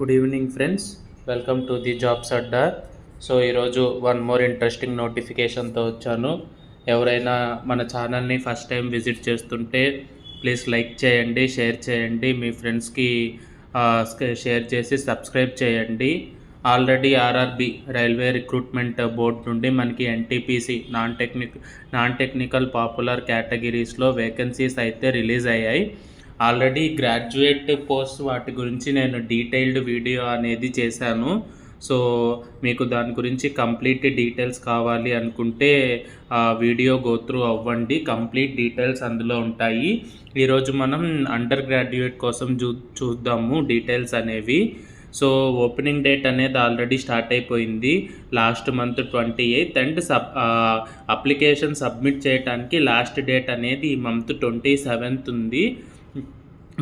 Good evening friends, welcome to the jobs Adda. So ఈరోజు one more interesting నోటిఫికేషన్తో వచ్చాను. ఎవరైనా మన ఛానల్ని ఫస్ట్ టైం విజిట్ చేస్తుంటే ప్లీజ్ లైక్ చేయండి, షేర్ చేయండి, మీ ఫ్రెండ్స్కి షేర్ చేసి సబ్స్క్రైబ్ చేయండి. Already RRB railway recruitment board నుండి మనకి ఎన్టీపీసీ నాన్ టెక్నికల్ పాపులర్ కేటగిరీస్లో వేకెన్సీస్ అయితే రిలీజ్ అయ్యాయి. ఆల్రెడీ గ్రాడ్యుయేట్ పోస్ట్ వాటి గురించి నేను డీటెయిల్డ్ వీడియో అనేది చేశాను. సో మీకు దాని గురించి కంప్లీట్ డీటెయిల్స్ కావాలి అనుకుంటే వీడియో గోత్రూ అవ్వండి, కంప్లీట్ డీటెయిల్స్ అందులో ఉంటాయి. ఈరోజు మనం అండర్ గ్రాడ్యుయేట్ కోసం చూద్దాము డీటెయిల్స్ అనేవి. సో ఓపెనింగ్ డేట్ అనేది ఆల్రెడీ స్టార్ట్ అయిపోయింది last month 28th, and application submit చేయడానికి లాస్ట్ డేట్ అనేది ఈ మంత్ 27th ఉంది.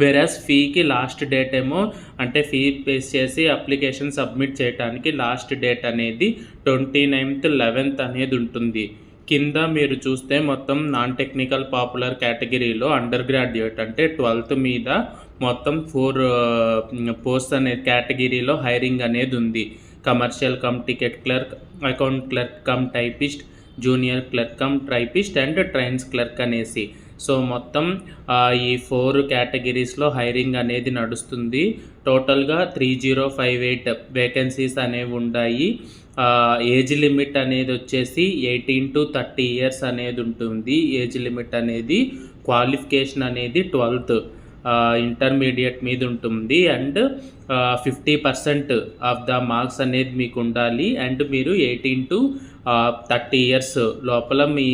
వేరాస్ ఫీకి లాస్ట్ డేట్ ఏమో, అంటే ఫీ పే చేసి అప్లికేషన్ సబ్మిట్ చేయడానికి లాస్ట్ డేట్ అనేది 29th 11th అనేది ఉంటుంది. కింద మీరు చూస్తే మొత్తం నాన్ టెక్నికల్ పాపులర్ కేటగిరీలో అండర్ గ్రాడ్యుయేట్ అంటే 12th మీద మొత్తం 4 పోస్ట్ అనే కేటగిరీలో హైరింగ్ అనేది ఉంది. Commercial come ticket clerk, account clerk cum typist, junior clerk cum typist and trains clerk అనేసి. సో మొత్తం ఈ 4 కేటగిరీస్లో హైరింగ్ అనేది నడుస్తుంది. టోటల్గా 3058 వేకెన్సీస్ అనేవి ఉన్నాయి. ఏజ్ లిమిట్ అనేది వచ్చేసి 18 to 30 years అనేది ఉంటుంది. ఏజ్ లిమిట్ అనేది క్వాలిఫికేషన్ అనేది 12th ఇంటర్మీడియట్ మీద ఉంటుంది. అండ్ 50% ఆఫ్ ద మార్క్స్ అనేది మీకు ఉండాలి. అండ్ మీరు 18 to 30 years లోపల మీ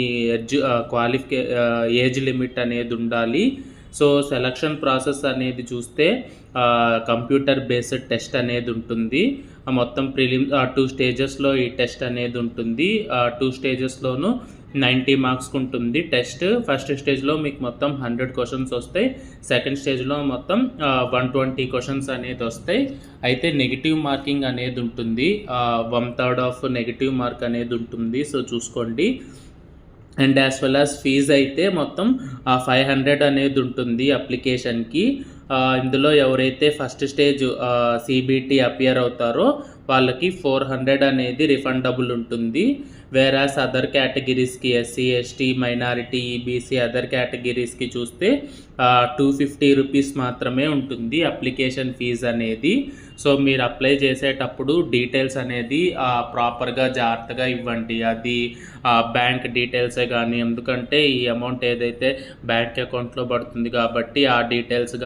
ఏజ్ లిమిట్ అనేది ఉండాలి. సో సెలక్షన్ ప్రాసెస్ అనేది చూస్తే కంప్యూటర్ బేస్డ్ టెస్ట్ అనేది ఉంటుంది. మొత్తం ప్రిలిమ్ 2 స్టేజెస్లో ఈ టెస్ట్ అనేది ఉంటుంది. 2 స్టేజెస్లోనూ 90 మార్క్స్కి ఉంటుంది టెస్ట్. ఫస్ట్ స్టేజ్లో మీకు మొత్తం 100 క్వశ్చన్స్ వస్తాయి. సెకండ్ స్టేజ్లో మొత్తం 120 క్వశ్చన్స్ అనేది వస్తాయి. అయితే నెగిటివ్ మార్కింగ్ అనేది ఉంటుంది, 1/3 ఆఫ్ నెగిటివ్ మార్క్ అనేది ఉంటుంది. సో చూసుకోండి. And as well as fees అయితే మొత్తం 500 అనేది ఉంటుంది అప్లికేషన్కి. ఇందులో ఎవరైతే ఫస్ట్ స్టేజ్ సిబిటి అపియర్ అవుతారో వాళ్ళకి 400 అనేది రిఫండబుల్ ఉంటుంది. వేరాస్ అదర్ కేటగిరీస్కి SC ST minority EBC other కేటగిరీస్కి చూస్తే 250 రూపీస్ మాత్రమే ఉంటుంది అప్లికేషన్ ఫీజ్ అనేది. సో మీరు అప్లై చేసేటప్పుడు డీటెయిల్స్ అనేది ప్రాపర్గా జాగ్రత్తగా ఇవ్వండి. అది బ్యాంక్ డీటెయిల్సే కానీ, ఎందుకంటే ఈ అమౌంట్ ఏదైతే బ్యాంక్ అకౌంట్లో పడుతుంది కాబట్టి ఆ డీటెయిల్స్